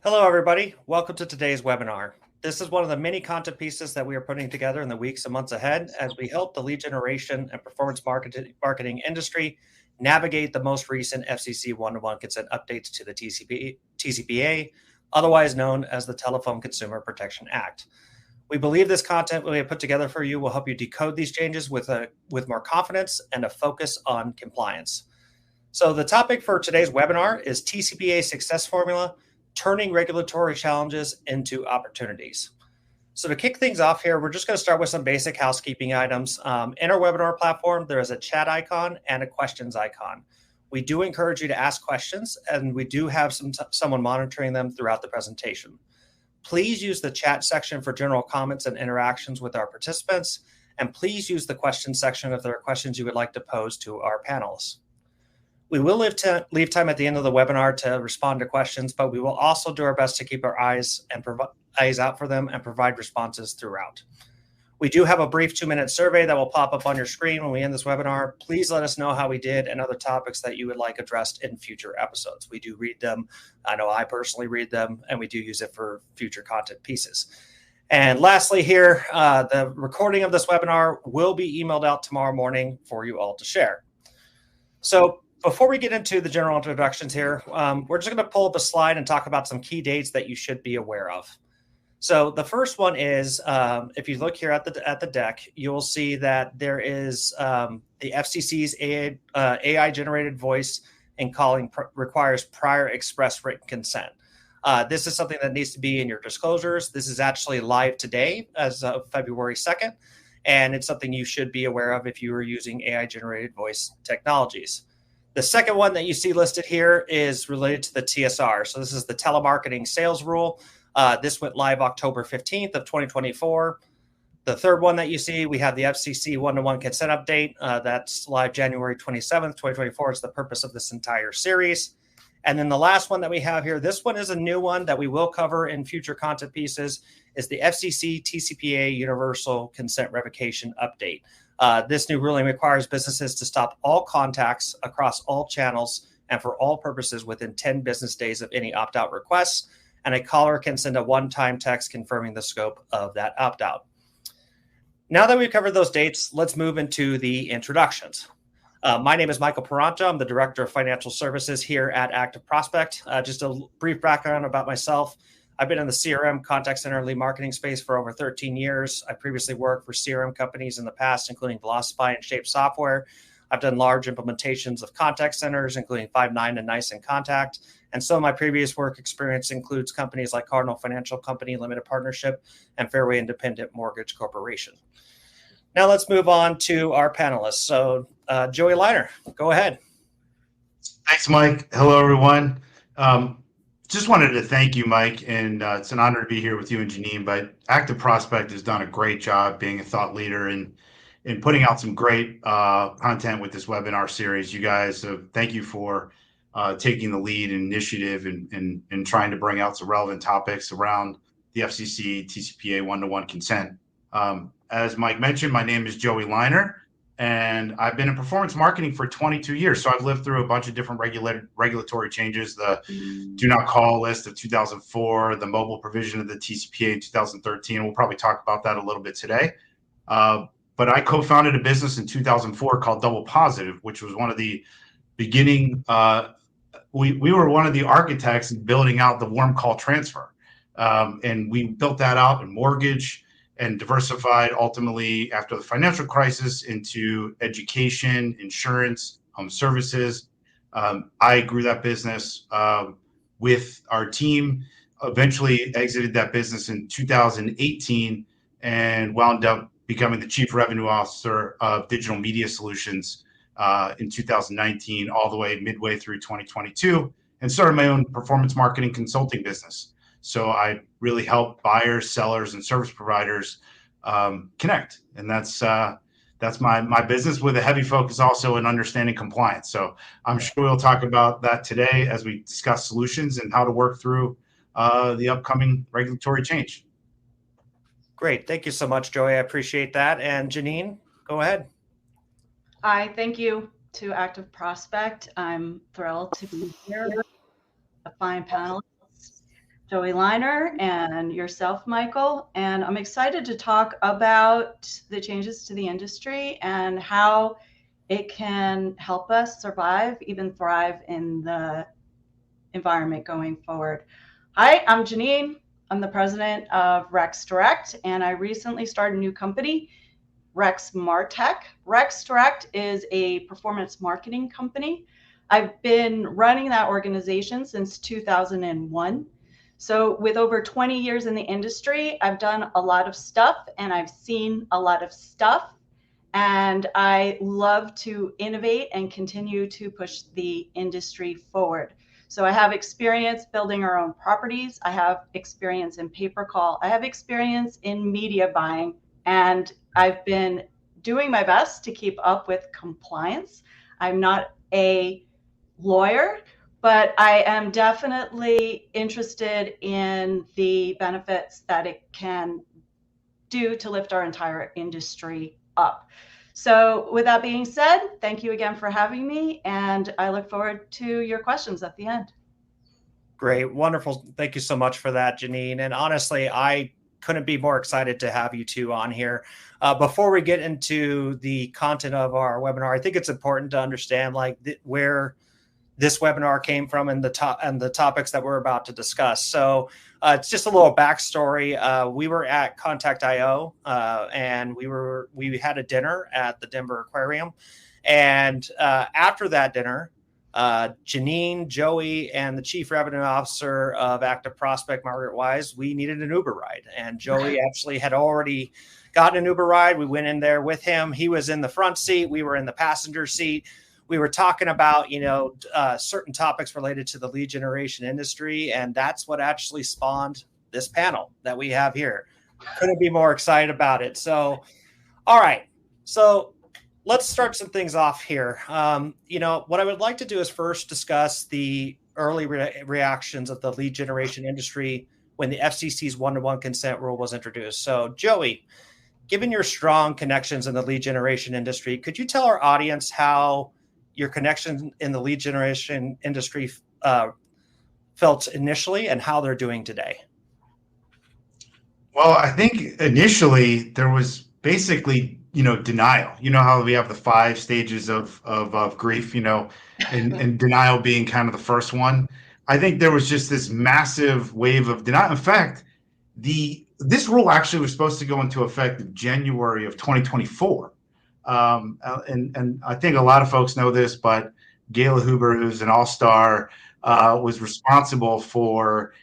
Hello, everybody. Welcome to today's webinar. This is one of the many content pieces that we are putting together in the weeks and months ahead as we help the lead generation and performance marketing industry navigate the most recent FCC one-to-one consent updates to the TCPA, otherwise known as the Telephone Consumer Protection Act. We believe this content we have put together for you will help you decode these changes with more confidence and a focus on compliance. So the topic for today's webinar is TCPA Success Formula, turning regulatory challenges into opportunities. So to kick things off here, we're just going to start with some basic housekeeping items. In our webinar platform, there is a chat icon and a questions icon. We do encourage you to ask questions, and we do have someone monitoring them throughout the presentation. Please use the chat section for general comments and interactions with our participants, and please use the questions section if there are questions you would like to pose to our panelists. We will leave time at the end of the webinar to respond to questions, but we will also do our best to keep our eyes out for them and provide responses throughout. We do have a brief 2-minute survey that will pop up on your screen when we end this webinar. Please let us know how we did and other topics that you would like addressed in future episodes. We do read them. I know I personally read them, and we do use it for future content pieces. And lastly here, the recording of this webinar will be emailed out tomorrow morning for you all to share. So before we get into the general introductions here, we're just going to pull up a slide and talk about some key dates that you should be aware of. So the first one is, if you look here at the deck, you will see that there is the FCC's AI-generated voice and calling requires prior express written consent. This is something that needs to be in your disclosures. This is actually live today as of February 2nd, and it's something you should be aware of if you are using AI-generated voice technologies. The second one that you see listed here is related to the TSR. So this is the telemarketing sales rule. This went live October 15th of 2024. The third one that you see, we have the FCC one-to-one consent update. That's live January 27th, 2024. It's the purpose of this entire series. And then the last one that we have here, this one is a new one that we will cover in future content pieces, is the FCC TCPA Universal Consent Revocation Update. This new ruling requires businesses to stop all contacts across all channels and for all purposes within 10 business days of any opt-out requests, and a caller can send a one-time text confirming the scope of that opt-out. Now that we've covered those dates, let's move into the introductions. My name is Michael Peronto. I'm the Director of Financial Services here at Active Prospect. Just a brief background about myself. I've been in the CRM, contact center, lead marketing space for over 13 years. I previously worked for CRM companies in the past, including Velocify and Shape Software. I've done large implementations of contact centers, including Five9 and NICE inContact. And some of my previous work experience includes companies like Cardinal Financial Company, Limited Partnership, and Fairway Independent Mortgage Corporation. Now let's move on to our panelists. So Joey Leiner, go ahead. Thanks, Mike. Hello, everyone. Just wanted to thank you, Mike, and it's an honor to be here with you and Jennine, but Active Prospect has done a great job being a thought leader and putting out some great content with this webinar series. You guys, thank you for taking the lead and initiative and trying to bring out some relevant topics around the FCC TCPA one-to-one consent. As Mike mentioned, my name is Joey Leiner, and I've been in performance marketing for 22 years. So I've lived through a bunch of different regulatory changes, the do not call list of 2004, the mobile provision of the TCPA in 2013. We'll probably talk about that a little bit today. But I co-founded a business in 2004 called Double Positive, which was one of the beginning, we were one of the architects in building out the warm call transfer. And we built that out in mortgage and diversified ultimately after the financial crisis into education, insurance, home services. I grew that business with our team, eventually exited that business in 2018 and wound up becoming the Chief Revenue Officer of Digital Media Solutions in 2019, all the way midway through 2022, and started my own performance marketing consulting business. So I really help buyers, sellers, and service providers connect. And that's my business, with a heavy focus also in understanding compliance. So I'm sure we'll talk about that today as we discuss solutions and how to work through the upcoming regulatory change. Great. Thank you so much, Joey. I appreciate that. And Jennine, go ahead. Hi, thank you to Active Prospect. I'm thrilled to be here, a fine panelist. Joey Liner and yourself, Michael. And I'm excited to talk about the changes to the industry and how it can help us survive, even thrive in the environment going forward. Hi, I'm Jennine. I'm the president of Rex Direct, and I recently started a new company, Rex Martech. Rex Direct is a performance marketing company. I've been running that organization since 2001. So with over 20 years in the industry, I've done a lot of stuff and I've seen a lot of stuff. And I love to innovate and continue to push the industry forward. So I have experience building our own properties. I have experience in pay-per-call. I have experience in media buying. And I've been doing my best to keep up with compliance. I'm not a lawyer, but I am definitely interested in the benefits that it can do to lift our entire industry up. So with that being said, thank you again for having me, and I look forward to your questions at the end. Great. Wonderful. Thank you so much for that, Jennine. And honestly, I couldn't be more excited to have you two on here. Before we get into the content of our webinar, I think it's important to understand where this webinar came from and the topics that we're about to discuss. So it's just a little backstory. We were at Contact.io and we had a dinner at the Denver Aquarium. And after that dinner, Jennine, Joey, and the Chief Revenue Officer of Active Prospect, Margaret Wise, we needed an Uber ride. And Joey actually had already gotten an Uber ride. We went in there with him. He was in the front seat. We were in the passenger seat. We were talking about, certain topics related to the lead generation industry. And that's what actually spawned this panel that we have here. Couldn't be more excited about it. So, all right. So let's start some things off here. What I would like to do is first discuss the early reactions of the lead generation industry when the FCC's one-to-one consent rule was introduced. So, Joey, given your strong connections in the lead generation industry, could you tell our audience how your connections in the lead generation industry felt initially and how they're doing today? Well, I think initially there was basically, denial. You know how we have the 5 stages of grief, and denial being kind of the first one. I think there was just this massive wave of denial. In fact, this rule actually was supposed to go into effect in January of 2024. And I think a lot of folks know this, but Gayla Huber, who's an all-star, was responsible for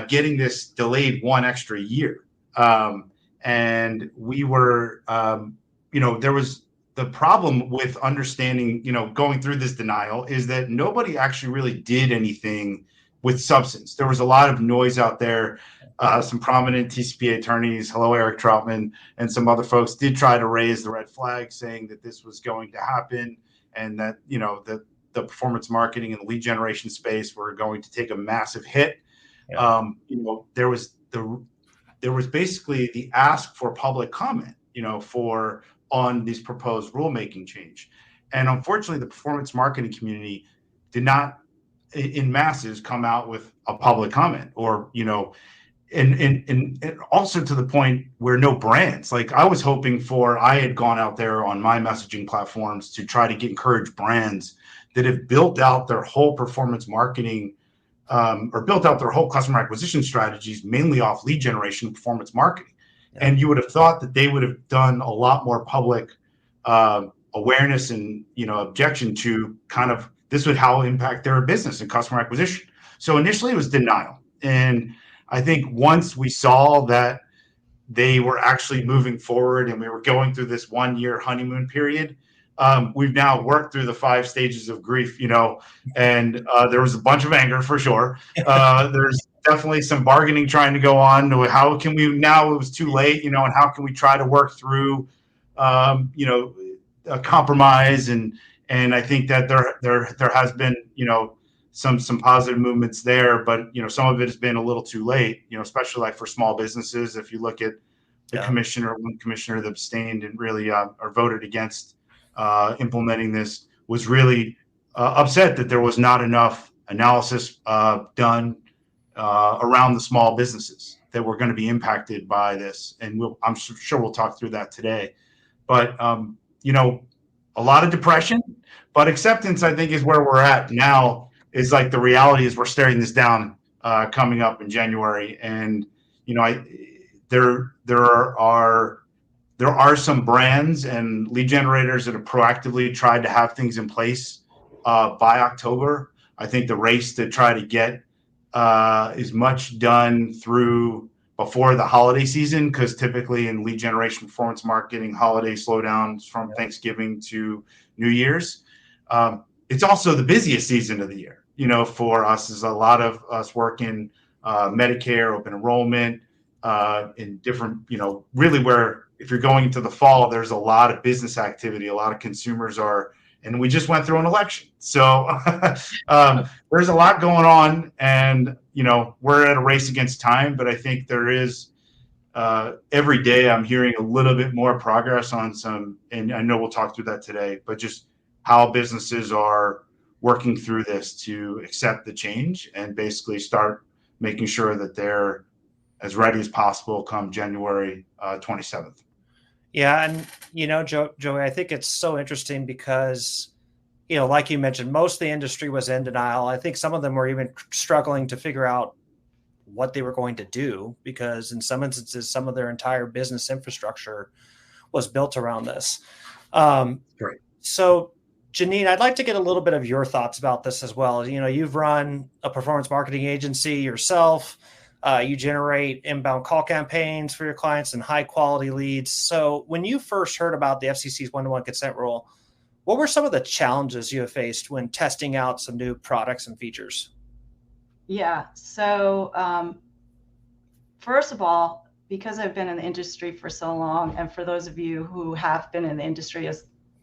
getting this delayed 1 extra year. And we were, there was the problem with understanding, going through this denial is that nobody actually really did anything with substance. There was a lot of noise out there. Some prominent TCPA attorneys, hello, Eric Troutman, and some other folks did try to raise the red flag saying that this was going to happen and that, the performance marketing and the lead generation space were going to take a massive hit. Yeah. There was basically the ask for public comment, on these proposed rulemaking change. And unfortunately, the performance marketing community did not in masses come out with a public comment or, and also to the point where no brands, like I was hoping I had gone out there on my messaging platforms to try to encourage brands that have built out their whole performance marketing or built out their whole customer acquisition strategies mainly off lead generation and performance marketing. Yeah. And you would have thought that they would have done a lot more public awareness and, objection to kind of this would how impact their business and customer acquisition. So initially it was denial. And I think once we saw that they were actually moving forward and we were going through this 1-year honeymoon period, we've now worked through the 5 stages of grief, and there was a bunch of anger for sure. There's definitely some bargaining trying to go on. How can we now? It was too late, and how can we try to work through, a compromise? And I think that there has been, some positive movements there, but some of it has been a little too late. Especially like for small businesses. If you look at the one commissioner that abstained and really or voted against implementing this was really upset that there was not enough analysis done around the small businesses that were going to be impacted by this. And I'm sure we'll talk through that today. But, a lot of depression, but acceptance, I think, is where we're at now. Is like the reality is we're staring this down coming up in January. And, there are some brands and lead generators that have proactively tried to have things in place by October. I think the race to try to get is much done through before the holiday season, because typically in lead generation performance marketing, holiday slowdowns from Thanksgiving to New Year's. It's also the busiest season of the year, for us. Is a lot of us work in Medicare, open enrollment, in different, really where if you're going into the fall, there's a lot of business activity, a lot of consumers are, and we just went through an election. So there's a lot going on, and, we're at a race against time, but I think there is every day I'm hearing a little bit more progress on some, and I know we'll talk through that today, but just how businesses are working through this to accept the change and basically start making sure that they're as ready as possible come January 27th. Yeah. And, Joey, I think it's so interesting because, like you mentioned, most of the industry was in denial. I think some of them were even struggling to figure out what they were going to do, because in some instances, some of their entire business infrastructure was built around this. Great. So, Jennine, I'd like to get a little bit of your thoughts about this as well. You've run a performance marketing agency yourself. You generate inbound call campaigns for your clients and high quality leads. So when you first heard about the FCC's one-to-one consent rule, what were some of the challenges you have faced when testing out some new products and features? Yeah. So first of all, because I've been in the industry for so long, and for those of you who have been in the industry a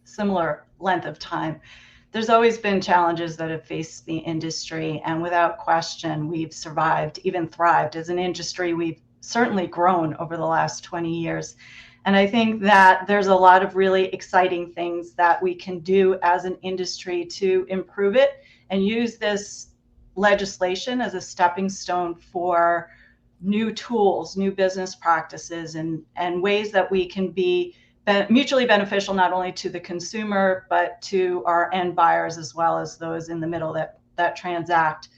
similar length of time, there's always been challenges that have faced the industry. And without question, we've survived, even thrived. As an industry, we've certainly grown over the last 20 years. And I think that there's a lot of really exciting things that we can do as an industry to improve it and use this legislation as a stepping stone for new tools, new business practices, and ways that we can be mutually beneficial, not only to the consumer, but to our end buyers, as well as those in the middle that transact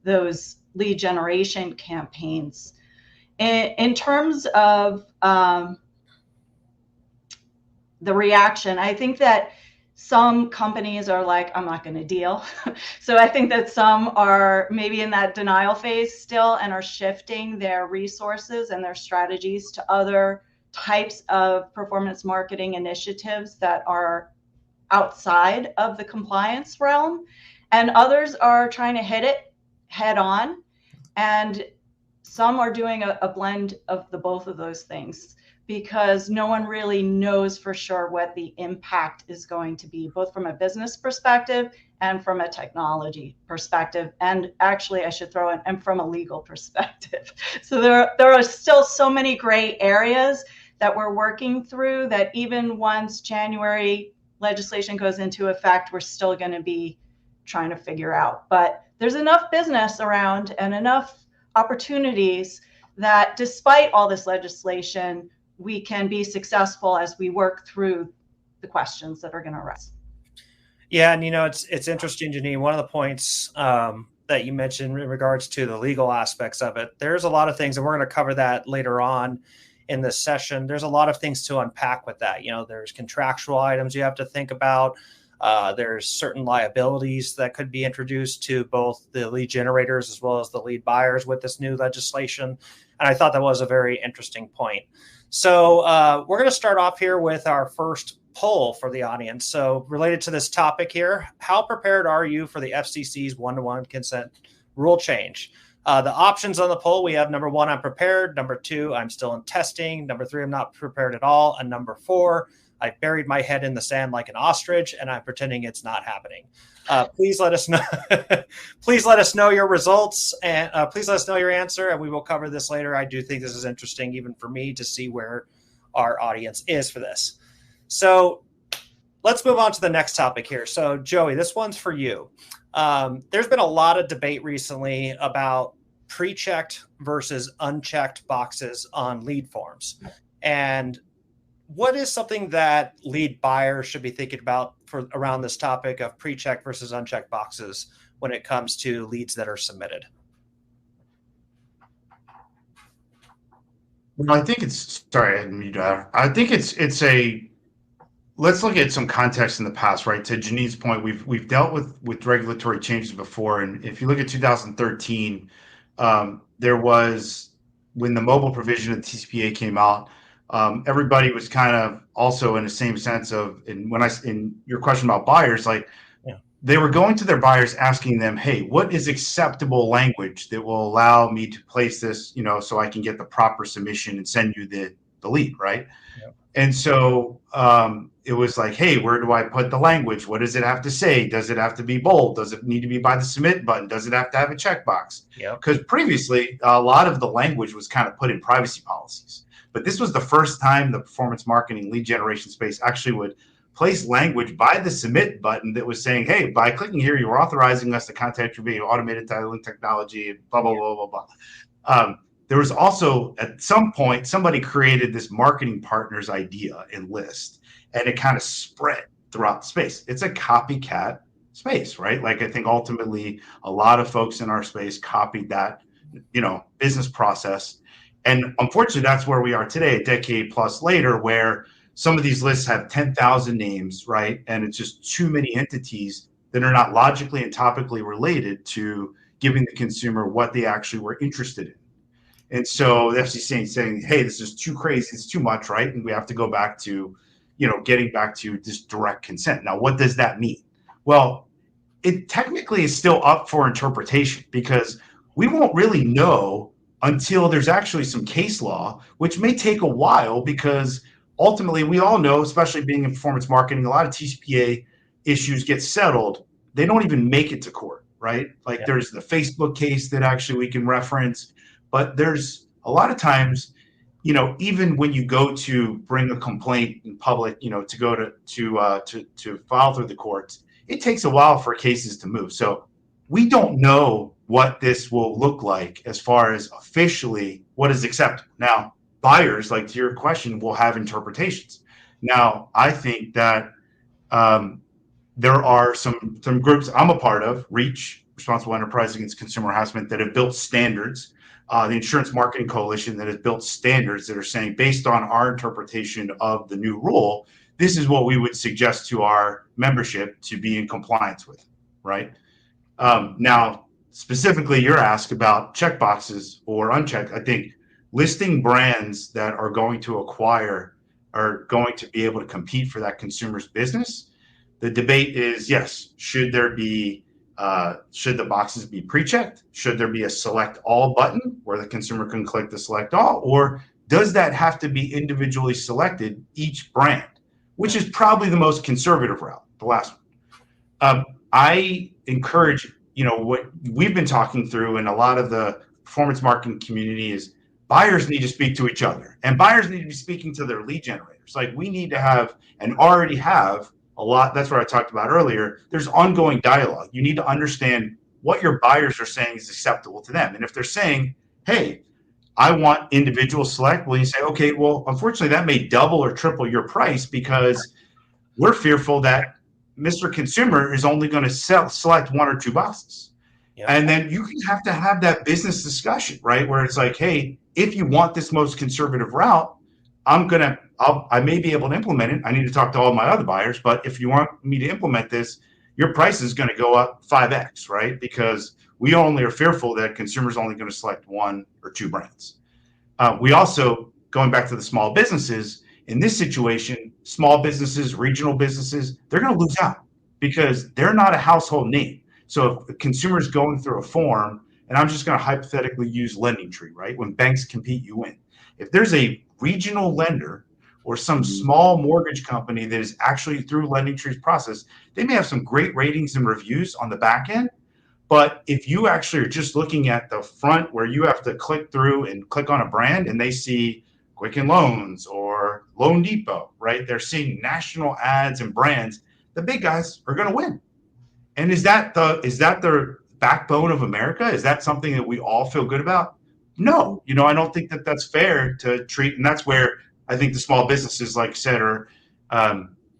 those lead generation campaigns. In terms of the reaction, I think that some companies are like, I'm not going to deal. So I think that some are maybe in that denial phase still and are shifting their resources and their strategies to other types of performance marketing initiatives that are outside of the compliance realm. And others are trying to hit it head on. And some are doing a blend of the both of those things, because no one really knows for sure what the impact is going to be, both from a business perspective and from a technology perspective. And actually, I should throw in, and from a legal perspective. So there are still so many gray areas that we're working through that even once January legislation goes into effect, we're still going to be trying to figure out. But there's enough business around and enough opportunities that despite all this legislation, we can be successful as we work through the questions that are going to arise. Yeah, and it's interesting, Jennine. One of the points that you mentioned in regards to the legal aspects of it, there's a lot of things, and we're going to cover that later on in this session. There's a lot of things to unpack with that. There's contractual items you have to think about. There's certain liabilities that could be introduced to both the lead generators as well as the lead buyers with this new legislation. And I thought that was a very interesting point. So we're going to start off here with our first poll for the audience. So related to this topic here, how prepared are you for the FCC's one-to-one consent rule change? The options on the poll, we have number 1, I'm prepared. Number 2, I'm still in testing. Number 3, I'm not prepared at all. And number 4, I buried my head in the sand like an ostrich and I'm pretending it's not happening. Please let us know. Please let us know your results, and please let us know your answer, and we will cover this later. I do think this is interesting, even for me, to see where our audience is for this. So let's move on to the next topic here. So Joey, this one's for you. There's been a lot of debate recently about pre-checked versus unchecked boxes on lead forms. And what is something that lead buyers should be thinking about for around this topic of pre-checked versus unchecked boxes when it comes to leads that are submitted? Well, I think it's sorry, I didn't mean to. I think it's a let's look at some context in the past, right? To Jannine's point, we've dealt with regulatory changes before, and if you look at 2013, there was when the mobile provision of the TCPA came out. Everybody was kind of also in the same sense of, and when in your question about buyers, like they were going to their buyers asking them, hey, what is acceptable language that will allow me to place this, so I can get the proper submission and send you the lead, right? Yep. And so it was like, hey, where do I put the language? What does it have to say? Does it have to be bold? Does it need to be by the submit button? Does it have to have a checkbox? Because previously, a lot of the language was kind of put in privacy policies. But this was the first time the performance marketing lead generation space actually would place language by the submit button that was saying, hey, by clicking here, you're authorizing us to contact you via automated titling technology, blah, blah, blah, blah, blah. There was also, at some point, somebody created this marketing partners idea and list, and it kind of spread throughout the space. It's a copycat space, right? Like, I think ultimately a lot of folks in our space copied that, business process. And unfortunately, that's where we are today, a decade plus later, where some of these lists have 10,000 names, right? And it's just too many entities that are not logically and topically related to giving the consumer what they actually were interested in. And so the FCC is saying, hey, this is too crazy. It's too much, right? And we have to go back to, getting back to this direct consent. Now, what does that mean? Well, it technically is still up for interpretation because we won't really know until there's actually some case law, which may take a while because ultimately we all know, especially being in performance marketing, a lot of TCPA issues get settled. They don't even make it to court, right? Like there's the Facebook case that actually we can reference, but there's a lot of times, even when you go to bring a complaint in public, to go to file through the courts, it takes a while for cases to move. So we don't know what this will look like as far as officially what is acceptable. Now, buyers, like to your question, will have interpretations. Now, I think that there are some groups I'm a part of, REACH, Responsible Enterprise Against Consumer Harassment, that have built standards. The Insurance Marketing Coalition that has built standards that are saying, based on our interpretation of the new rule, this is what we would suggest to our membership to be in compliance with, right? Now, specifically, you're asked about checkboxes or unchecked. I think listing brands that are going to acquire are going to be able to compete for that consumer's business. The debate is, yes, should the boxes be pre-checked? Should there be a select all button where the consumer can click the select all? Or does that have to be individually selected, each brand, which is probably the most conservative route, the last one. I encourage, what we've been talking through in a lot of the performance marketing community is buyers need to speak to each other and buyers need to be speaking to their lead generators. Like we need to have and already have a lot. That's what I talked about earlier. There's ongoing dialogue. You need to understand what your buyers are saying is acceptable to them. And if they're saying, hey, I want individual select, well, you say, okay, well, unfortunately, that may double or triple your price because we're fearful that Mr. Consumer is only going to select one or two boxes. Yep. And then you have to have that business discussion, right? Where it's like, hey, if you want this most conservative route, I may be able to implement it. I need to talk to all my other buyers, but if you want me to implement this, your price is going to go up 5x, right? Because we only are fearful that consumers are only going to select one or two brands. We also, going back to the small businesses, in this situation, small businesses, regional businesses, they're going to lose out because they're not a household name. So if a consumer is going through a form, and I'm just going to hypothetically use LendingTree, right? When banks compete, you win. If there's a regional lender or some small mortgage company that is actually through LendingTree's process, they may have some great ratings and reviews on the back end. But if you actually are just looking at the front where you have to click through and click on a brand and they see Quicken Loans or Loan Depot, right? They're seeing national ads and brands. The big guys are going to win. And is that the backbone of America? Is that something that we all feel good about? No, I don't think that that's fair to treat. And that's where I think the small businesses, like you said, are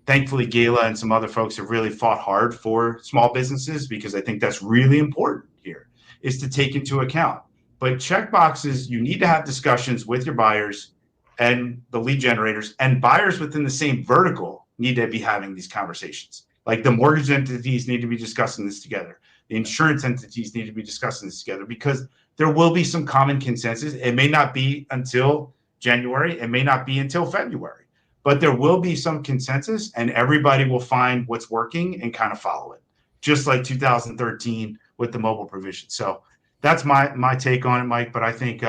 thankfully Gala and some other folks have really fought hard for small businesses, because I think that's really important here, is to take into account. But check boxes, you need to have discussions with your buyers and the lead generators, and buyers within the same vertical need to be having these conversations. Like the mortgage entities need to be discussing this together. The insurance entities need to be discussing this together, because there will be some common consensus. It may not be until January. It may not be until February, but there will be some consensus, and everybody will find what's working and kind of follow it, just like 2013 with the mobile provision. So that's my take on it, Mike. But I think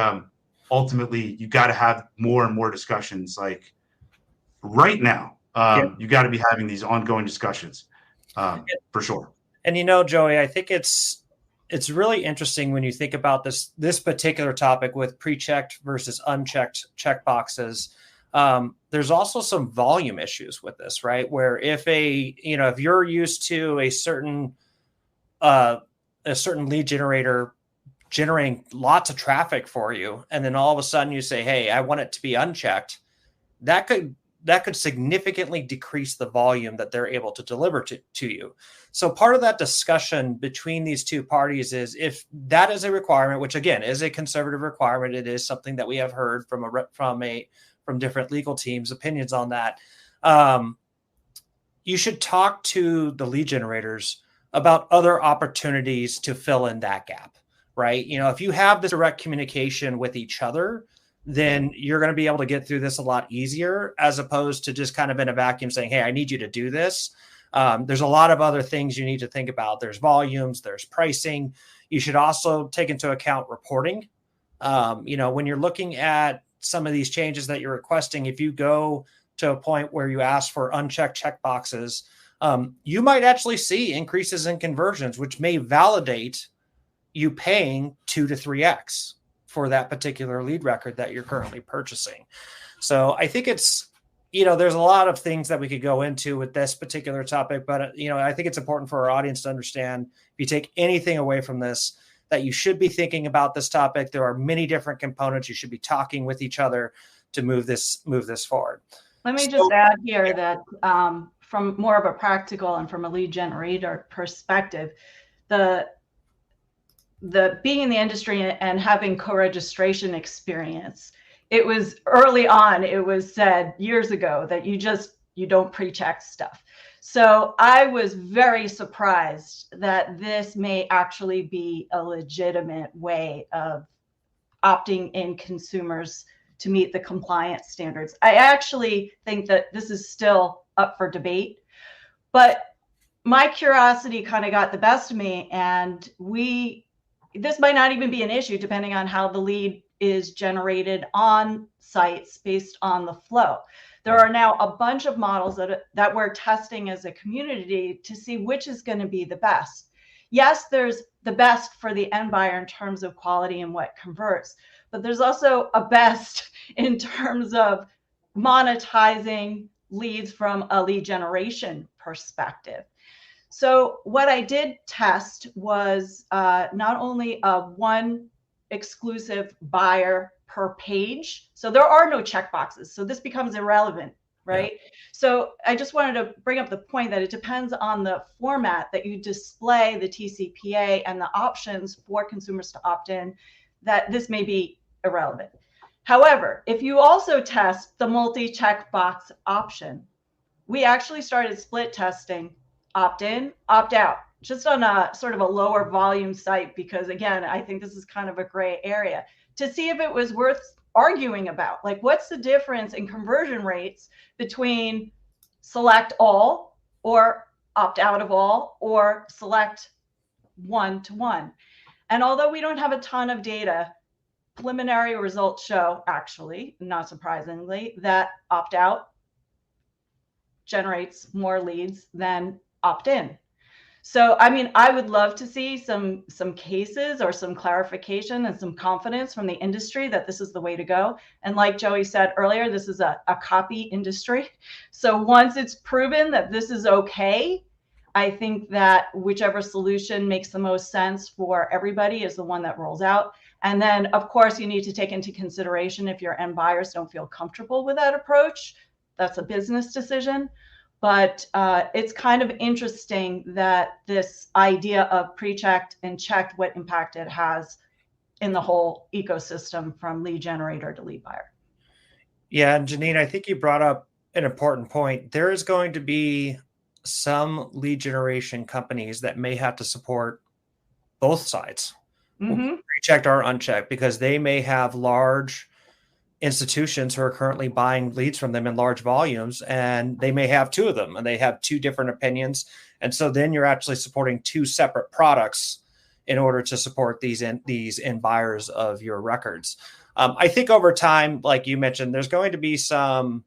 ultimately you got to have more and more discussions. Like right now, you got to be having these ongoing discussions for sure. And Joey, I think it's really interesting when you think about this particular topic with pre-checked versus unchecked checkboxes. There's also some volume issues with this, right? Where if you're used to a certain lead generator generating lots of traffic for you, and then all of a sudden you say, hey, I want it to be unchecked, that could significantly decrease the volume that they're able to deliver to you. So part of that discussion between these two parties is, if that is a requirement, which again is a conservative requirement, it is something that we have heard from different legal teams' opinions on that. You should talk to the lead generators about other opportunities to fill in that gap, right? If you have this direct communication with each other, then you're going to be able to get through this a lot easier, as opposed to just kind of in a vacuum saying, hey, I need you to do this. There's a lot of other things you need to think about. There's volumes, there's pricing. You should also take into account reporting. When you're looking at some of these changes that you're requesting, if you go to a point where you ask for unchecked checkboxes, you might actually see increases in conversions, which may validate you paying 2 to 3x for that particular lead record that you're currently purchasing. So I think it's, there's a lot of things that we could go into with this particular topic, but, I think it's important for our audience to understand, if you take anything away from this, that you should be thinking about this topic. There are many different components. You should be talking with each other to move this forward. Let me just add here that from more of a practical and from a lead generator perspective, the being in the industry and having co-registration experience, it was early on, it was said years ago that you don't pre-check stuff. So I was very surprised that this may actually be a legitimate way of opting in consumers to meet the compliance standards. I actually think that this is still up for debate, but my curiosity kind of got the best of me, and this might not even be an issue depending on how the lead is generated on sites based on the flow. There are now a bunch of models that we're testing as a community to see which is going to be the best. Yes, there's the best for the end buyer in terms of quality and what converts, but there's also a best in terms of monetizing leads from a lead generation perspective. So what I did test was not only one exclusive buyer per page. So there are no checkboxes. So this becomes irrelevant, right? Yeah. So I just wanted to bring up the point that it depends on the format that you display the TCPA and the options for consumers to opt in, that this may be irrelevant. However, if you also test the multi-checkbox option, we actually started split testing opt-in, opt-out, just on a sort of a lower volume site, because again, I think this is kind of a gray area, to see if it was worth arguing about. Like, what's the difference in conversion rates between select all or opt out of all or select 1-to-1? And although we don't have a ton of data, preliminary results show, actually, not surprisingly, that opt out generates more leads than opt in. So, I mean, I would love to see some cases or some clarification and some confidence from the industry that this is the way to go. And like Joey said earlier, this is a copy industry. So once it's proven that this is okay, I think that whichever solution makes the most sense for everybody is the one that rolls out. And then, of course, you need to take into consideration if your end buyers don't feel comfortable with that approach. That's a business decision. But it's kind of interesting that this idea of pre-checked and checked what impact it has in the whole ecosystem from lead generator to lead buyer. Yeah, and Jennine, I think you brought up an important point. There is going to be some lead generation companies that may have to support both sides, pre-checked or unchecked, because they may have large institutions who are currently buying leads from them in large volumes, and they may have two of them and they have two different opinions. And so then you're actually supporting two separate products in order to support these end buyers of your records. I think over time, like you mentioned, there's going to be some,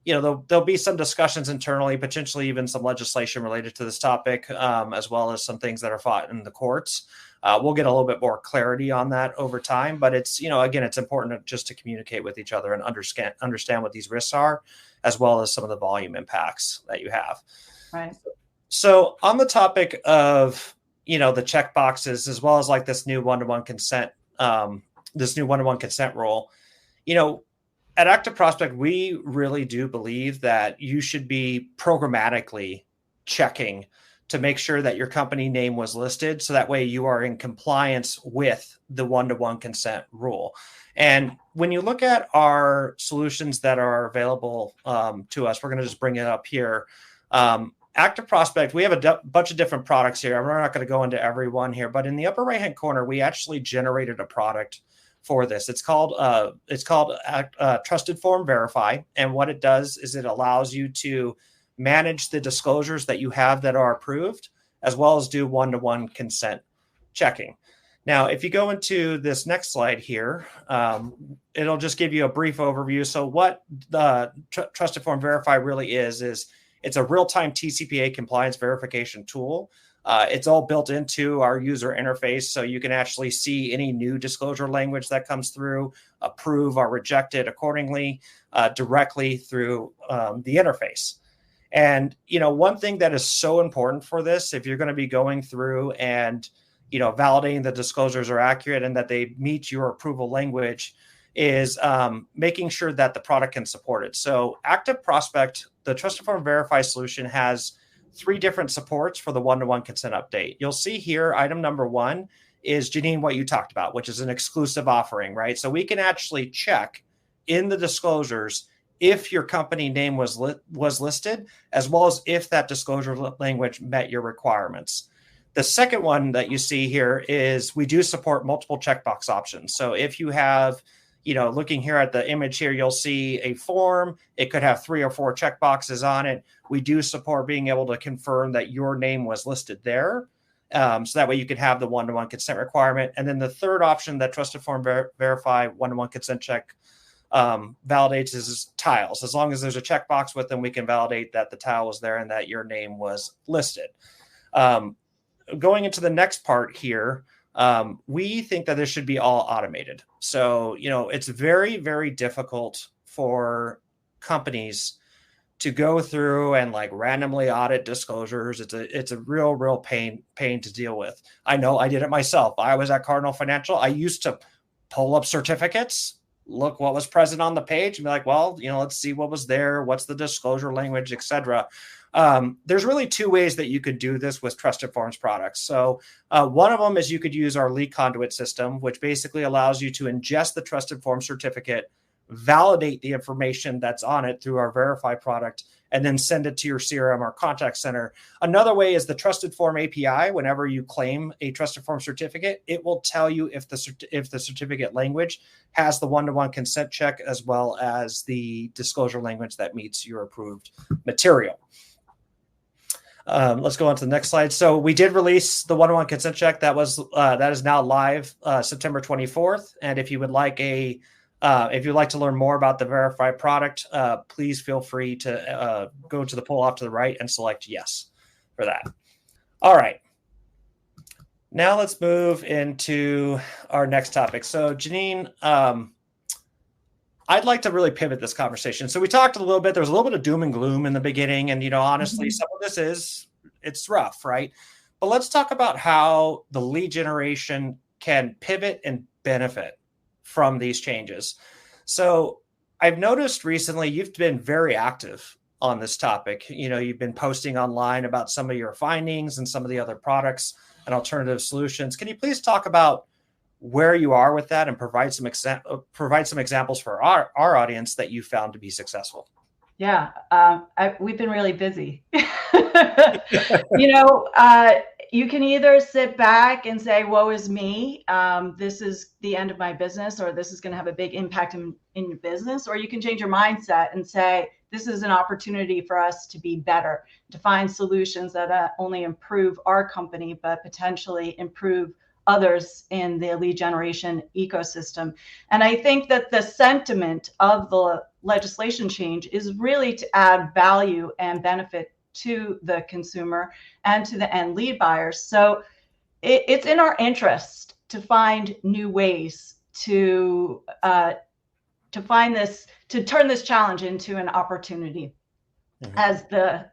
there'll be some discussions internally, potentially even some legislation related to this topic, as well as some things that are fought in the courts. We'll get a little bit more clarity on that over time, but it's, again, it's important just to communicate with each other and understand what these risks are, as well as some of the volume impacts that you have. Right. So on the topic of, the check boxes, as well as like this new one-to-one consent, rule, at Active Prospect, we really do believe that you should be programmatically checking to make sure that your company name was listed. So that way you are in compliance with the one-to-one consent rule. And when you look at our solutions that are available to us, we're going to just bring it up here. Active Prospect, we have a bunch of different products here. We're not going to go into every one here, but in the upper right-hand corner, we actually generated a product for this. It's called Trusted Form Verify. And what it does is it allows you to manage the disclosures that you have that are approved, as well as do one-to-one consent checking. Now, if you go into this next slide here, it'll just give you a brief overview. So what the Trusted Form Verify really is it's a real-time TCPA compliance verification tool. It's all built into our user interface, so you can actually see any new disclosure language that comes through, approve or reject it accordingly, directly through the interface. And, one thing that is so important for this, if you're going to be going through and, validating the disclosures are accurate and that they meet your approval language, is making sure that the product can support it. So Active Prospect, the Trusted Form Verify solution, has 3 different supports for the one-to-one consent update. You'll see here, item number 1 is, Jennine, what you talked about, which is an exclusive offering, right? So we can actually check in the disclosures if your company name was listed, as well as if that disclosure language met your requirements. The second one that you see here is we do support multiple checkbox options. So if you have, looking here at the image here, you'll see a form. It could have 3 or 4 checkboxes on it. We do support being able to confirm that your name was listed there. So that way you could have the one-to-one consent requirement. And then the third option that Trusted Form Verify one-to-one consent check validates is tiles. As long as there's a checkbox with them, we can validate that the tile was there and that your name was listed. Going into the next part here, we think that this should be all automated. So, it's very, very difficult for companies to go through and randomly audit disclosures. It's a real pain to deal with. I know I did it myself. I was at Cardinal Financial. I used to pull up certificates, look what was present on the page and be like, well, let's see what was there. What's the disclosure language, et cetera. There's really 2 ways that you could do this with Trusted Forms products. So one of them is you could use our lead conduit system, which basically allows you to ingest the Trusted Form certificate, validate the information that's on it through our Verify product, and then send it to your CRM or contact center. Another way is the Trusted Form API. Whenever you claim a Trusted Form certificate, it will tell you if the certificate language has the one-to-one consent check, as well as the disclosure language that meets your approved material. Let's go on to the next slide. So we did release the one-to-one consent check. That is now live September 24th. And if you would like if you'd like to learn more about the Verify product, please feel free to go to the poll off to the right and select yes for that. All right. Now let's move into our next topic. So Jennine, I'd like to really pivot this conversation. So we talked a little bit, there was a little bit of doom and gloom in the beginning. And, honestly, some of this it's rough, right? But let's talk about how the lead generation can pivot and benefit from these changes. So I've noticed recently you've been very active on this topic. You've been posting online about some of your findings and some of the other products and alternative solutions. Can you please talk about where you are with that and provide some examples for our audience that you found to be successful? Yeah, we've been really busy. You can either sit back and say, woe is me, this is the end of my business, or this is going to have a big impact in your business, or you can change your mindset and say, this is an opportunity for us to be better, to find solutions that not only improve our company, but potentially improve others in the lead generation ecosystem. And I think that the sentiment of the legislation change is really to add value and benefit to the consumer and to the end lead buyers. So it's in our interest to find new ways to turn this challenge into an opportunity, as the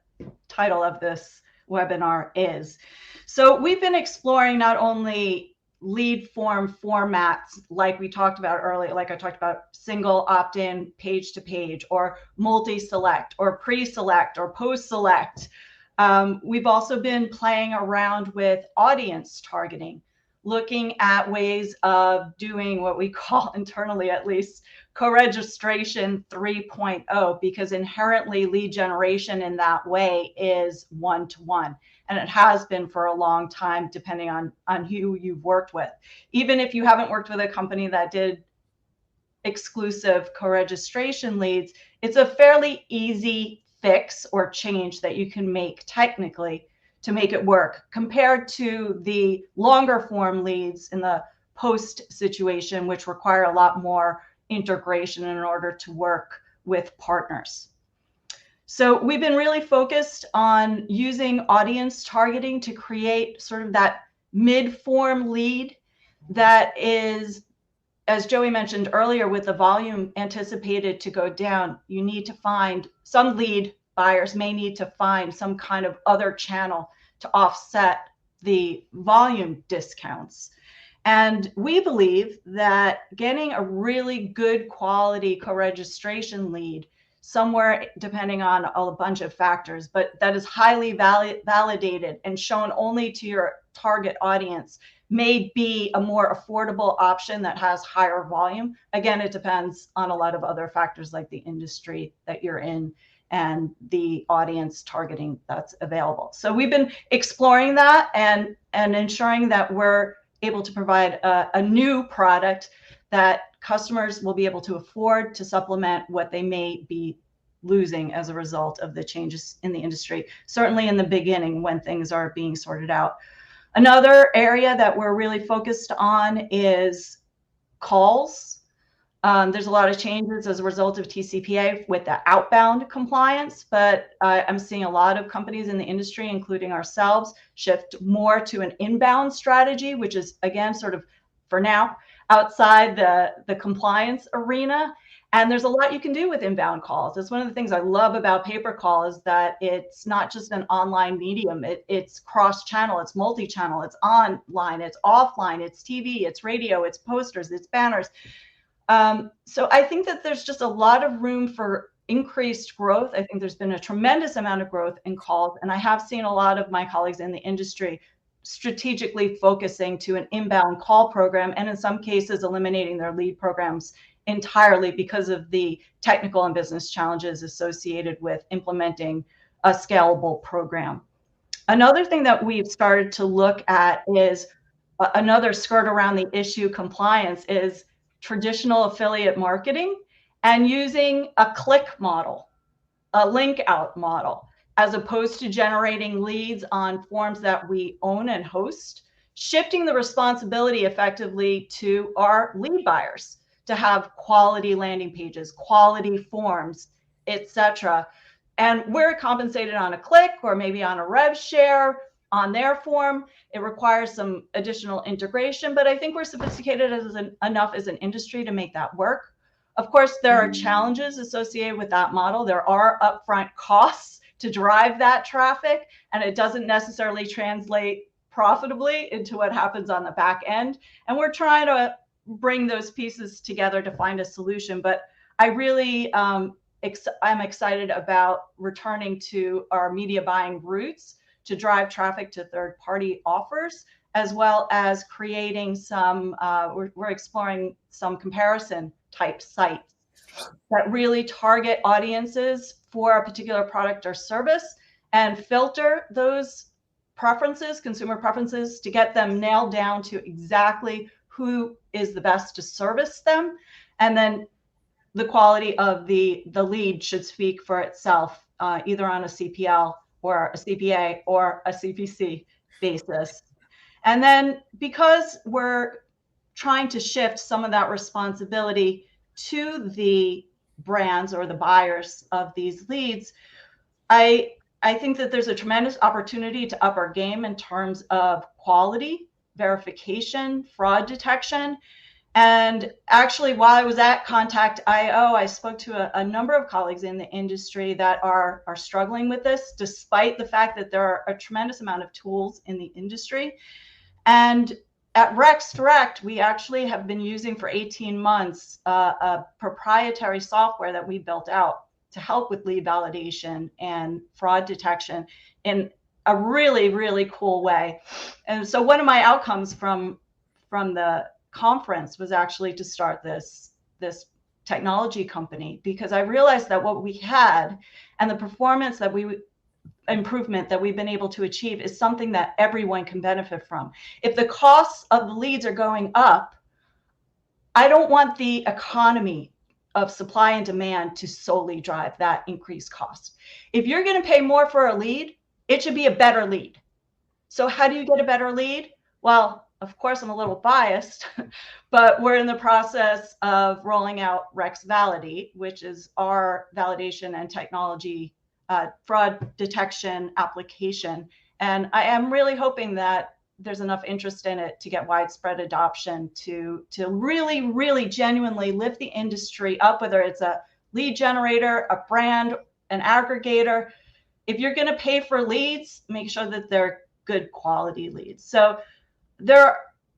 title of this webinar is. So we've been exploring not only lead form formats like we talked about earlier, like I talked about single opt-in, page to page, or multi-select, or pre-select, or post-select. We've also been playing around with audience targeting, looking at ways of doing what we call internally, at least, co-registration 3.0, because inherently lead generation in that way is one-to-one. And it has been for a long time, depending on who you've worked with. Even if you haven't worked with a company that did exclusive co-registration leads, it's a fairly easy fix or change that you can make technically to make it work, compared to the longer form leads in the post situation, which require a lot more integration in order to work with partners. So we've been really focused on using audience targeting to create sort of that mid-form lead that is, as Joey mentioned earlier, with the volume anticipated to go down, you need to find, some lead buyers may need to find some kind of other channel to offset the volume discounts. And we believe that getting a really good quality co-registration lead somewhere, depending on a bunch of factors, but that is highly validated and shown only to your target audience, may be a more affordable option that has higher volume. Again, it depends on a lot of other factors like the industry that you're in and the audience targeting that's available. So we've been exploring that and ensuring that we're able to provide a new product that customers will be able to afford to supplement what they may be losing as a result of the changes in the industry, certainly in the beginning when things are being sorted out. Another area that we're really focused on is calls. There's a lot of changes as a result of TCPA with the outbound compliance, but I'm seeing a lot of companies in the industry, including ourselves, shift more to an inbound strategy, which is, again, sort of, for now, outside the compliance arena. And there's a lot you can do with inbound calls. It's one of the things I love about pay-per-call is that it's not just an online medium. It's cross-channel, it's multi-channel, it's online, it's offline, it's TV, it's radio, it's posters, it's banners. So I think that there's just a lot of room for increased growth. I think there's been a tremendous amount of growth in calls, and I have seen a lot of my colleagues in the industry strategically focusing to an inbound call program, and in some cases eliminating their lead programs entirely because of the technical and business challenges associated with implementing a scalable program. Another thing that we've started to look at is another skirt around the issue compliance is traditional affiliate marketing and using a click model, a link out model, as opposed to generating leads on forms that we own and host, shifting the responsibility effectively to our lead buyers to have quality landing pages, quality forms, etc. And we're compensated on a click or maybe on a rev share on their form. It requires some additional integration, but I think we're sophisticated enough as an industry to make that work. Of course, there are challenges associated with that model. There are upfront costs to drive that traffic, and it doesn't necessarily translate profitably into what happens on the back end. And we're trying to bring those pieces together to find a solution. But I really I'm excited about returning to our media buying roots to drive traffic to third-party offers, as well as creating some, we're exploring some comparison type sites that really target audiences for a particular product or service and filter those preferences, consumer preferences, to get them nailed down to exactly who is the best to service them. And then the quality of the lead should speak for itself, either on a CPL or a CPA or a CPC basis. And then because we're trying to shift some of that responsibility to the brands or the buyers of these leads, I think that there's a tremendous opportunity to up our game in terms of quality, verification, fraud detection. And actually, while I was at Contact.io, I spoke to a number of colleagues in the industry that are struggling with this, despite the fact that there are a tremendous amount of tools in the industry. And at Rex Direct, we actually have been using for 18 months a proprietary software that we built out to help with lead validation and fraud detection in a really, really cool way. And so one of my outcomes from the conference was actually to start this technology company, because I realized that what we had and the performance that improvement that we've been able to achieve is something that everyone can benefit from. If the costs of the leads are going up, I don't want the economy of supply and demand to solely drive that increased cost. If you're going to pay more for a lead, it should be a better lead. So how do you get a better lead? Well, of course, I'm a little biased, but we're in the process of rolling out Rex Validate, which is our validation and technology fraud detection application. And I am really hoping that there's enough interest in it to get widespread adoption to really, really genuinely lift the industry up, whether it's a lead generator, a brand, an aggregator. If you're going to pay for leads, make sure that they're good quality leads. So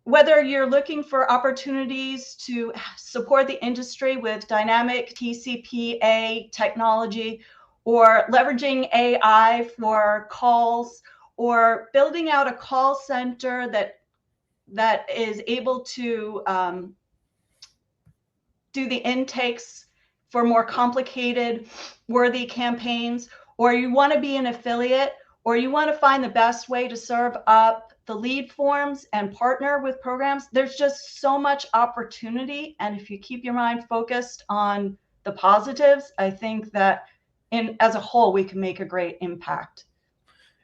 whether you're looking for opportunities to support the industry with dynamic TCPA technology, or leveraging AI for calls, or building out a call center that is able to do the intakes for more complicated, worthy campaigns, or you want to be an affiliate, or you want to find the best way to serve up the lead forms and partner with programs, there's just so much opportunity. And if you keep your mind focused on the positives, I think that as a whole, we can make a great impact.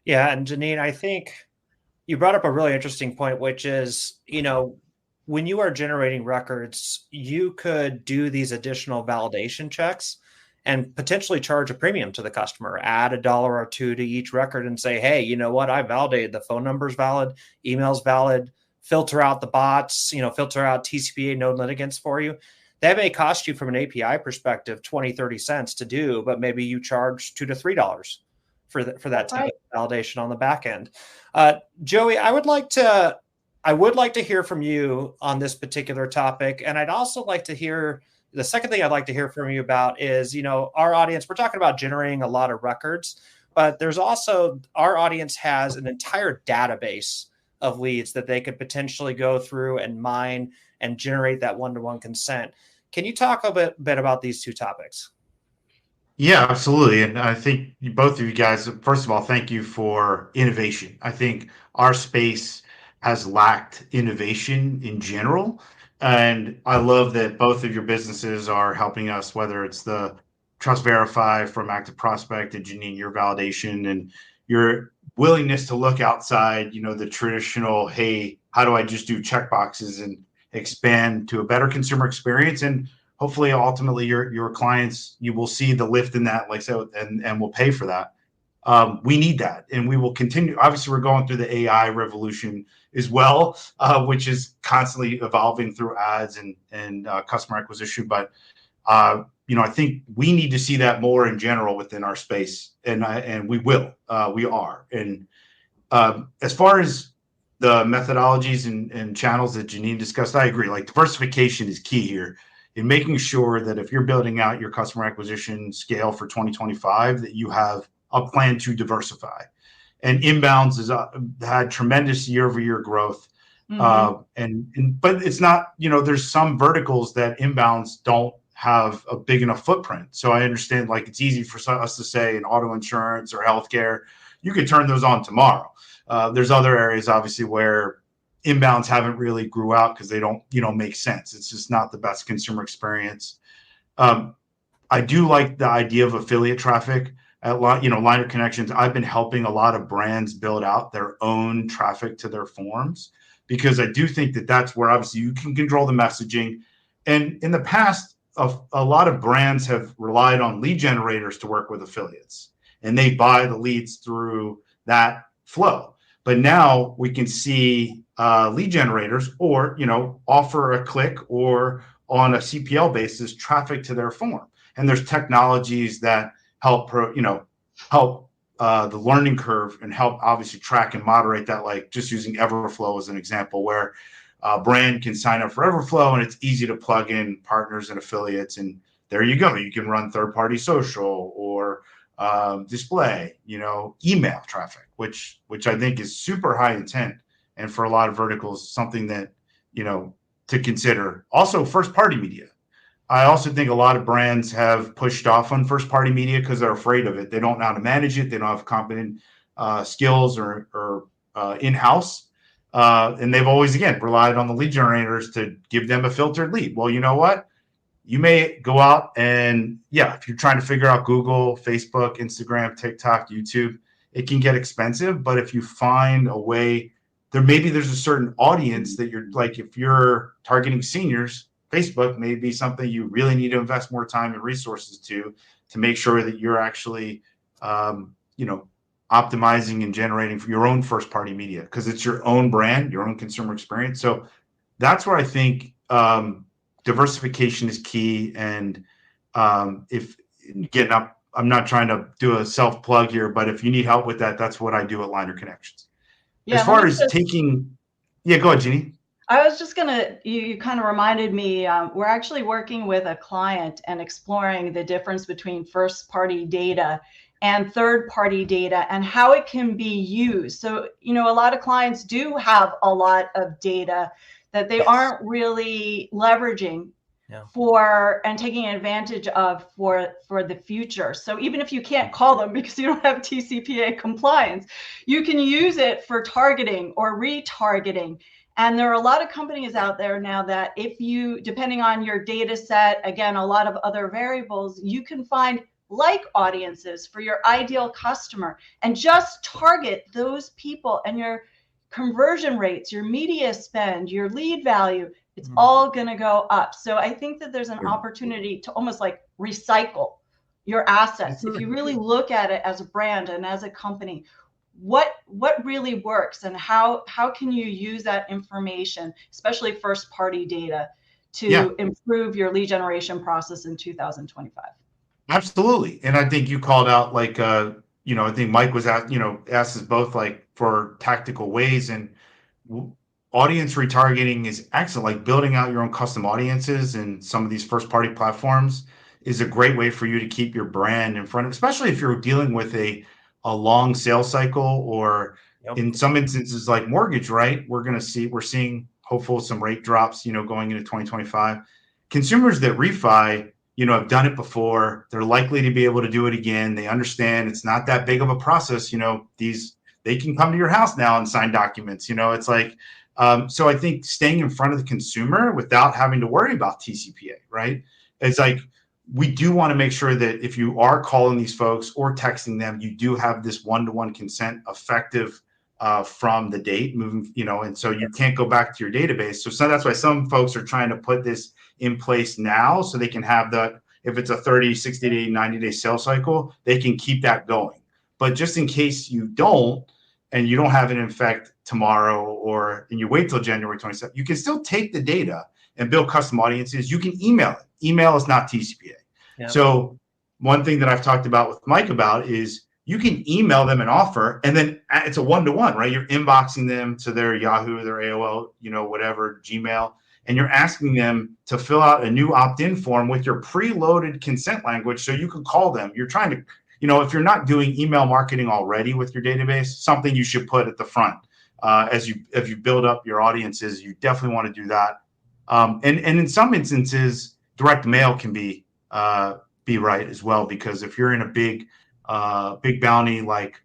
Yeah. And Jennine, I think you brought up a really interesting point, which is, when you are generating records, you could do these additional validation checks and potentially charge a premium to the customer, add $1 or $2 to each record and say, hey, you know what? I validated the phone number's valid, email's valid, filter out the bots, filter out TCPA known litigants for you. That may cost you from an API perspective, 20, 30 cents to do, but maybe you charge $2 to $3 for that type of validation on the back end. Joey, I would like to hear from you on this particular topic. And I'd also like to hear, the second thing I'd like to hear from you about is, our audience, we're talking about generating a lot of records, but there's also, our audience has an entire database of leads that they could potentially go through and mine and generate that one-to-one consent. Can you talk a bit about these two topics? Yeah, absolutely. And I think both of you guys, first of all, thank you for innovation. I think our space has lacked innovation in general. And I love that both of your businesses are helping us, whether it's the Trust Verify from Active Prospect and Jennine, your validation and your willingness to look outside, the traditional, hey, how do I just do checkboxes and expand to a better consumer experience? And hopefully, ultimately, your clients, you will see the lift in that, and will pay for that. We need that, and we will continue. Obviously, we're going through the AI revolution as well, which is constantly evolving through ads and customer acquisition. But I think we need to see that more in general within our space, and we will. We are. And as far as the methodologies and channels that Jennine discussed, I agree. Like, diversification is key here in making sure that if you're building out your customer acquisition scale for 2025, that you have a plan to diversify. And inbounds has had tremendous year-over-year growth. Mm-hmm. But it's not, there's some verticals that inbounds don't have a big enough footprint. So I understand, like, it's easy for us to say in auto insurance or healthcare, you could turn those on tomorrow. There's other areas, obviously, where inbounds haven't really grew out because they don't, make sense. It's just not the best consumer experience. I do like the idea of affiliate traffic at Liner Connections. I've been helping a lot of brands build out their own traffic to their forums, because I do think that that's where obviously you can control the messaging. And in the past, a lot of brands have relied on lead generators to work with affiliates, and they buy the leads through that flow. But now we can see lead generators, or offer a click or on a CPL basis traffic to their form. And there's technologies that help the learning curve and help obviously track and moderate that, like just using Everflow as an example, where a brand can sign up for Everflow and it's easy to plug in partners and affiliates, and there you go. You can run third-party social or display, email traffic, which I think is super high intent, and for a lot of verticals, something that, to consider. Also, first-party media. I also think a lot of brands have pushed off on first-party media because they're afraid of it. They don't know how to manage it. They don't have competent skills or in-house. And they've always, again, relied on the lead generators to give them a filtered lead. Well, you know what? You may go out and, if you're trying to figure out Google, Facebook, Instagram, TikTok, YouTube, it can get expensive. But if you find a way, there's a certain audience that you're like, if you're targeting seniors, Facebook may be something you really need to invest more time and resources to make sure that you're actually, optimizing and generating for your own first party media, because it's your own brand, your own consumer experience. So that's where I think diversification is key. And if again, I'm not trying to do a self plug here, but if you need help with that, that's what I do at Liner Connections. Yeah, as far as go ahead, Jennine. I was just you kind of reminded me, we're actually working with a client and exploring the difference between first party data and third party data and how it can be used. So, a lot of clients do have a lot of data that they aren't really leveraging for and taking advantage of for the future. So even if you can't call them because you don't have TCPA compliance, you can use it for targeting or retargeting. And there are a lot of companies out there now that if you, depending on your data set, again, a lot of other variables, you can find like audiences for your ideal customer and just target those people, and your conversion rates, your media spend, your lead value, it's all going to go up. So I think that there's an opportunity to almost like recycle your assets. If you really look at it as a brand and as a company, what really works, and how can you use that information, especially first party data, to improve your lead generation process in 2025? Absolutely. And I think you called out, like, I think Mike was asked us both, like, for tactical ways, and audience retargeting is excellent. Like, building out your own custom audiences and some of these first party platforms is a great way for you to keep your brand in front of, especially if you're dealing with a long sales cycle, or in some instances like mortgage, right? We're seeing hopeful some rate drops, going into 2025. Consumers that refi, have done it before. They're likely to be able to do it again. They understand it's not that big of a process. They can come to your house now and sign documents. It's like, so I think staying in front of the consumer without having to worry about TCPA, right? It's like, we do want to make sure that if you are calling these folks or texting them, you do have this one-to-one consent effective from the date moving, and so you can't go back to your database. So that's why some folks are trying to put this in place now, so they can have that. If it's a 30, 60 day, 90-day sales cycle, they can keep that going. But just in case you don't, and you don't have it in effect tomorrow, and you wait till January 27th, you can still take the data and build custom audiences. You can email it. email is not TCPA. Yeah. So one thing that I've talked about with Mike about is you can email them an offer, and then it's a one-to-one, right? You're inboxing them to their Yahoo, their AOL, whatever, Gmail, and you're asking them to fill out a new opt-in form with your preloaded consent language so you can call them. You're trying to, if you're not doing email marketing already with your database, something you should put at the front as you build up your audiences. You definitely want to do that. And in some instances, direct mail can be right as well, because if you're in a big bounty like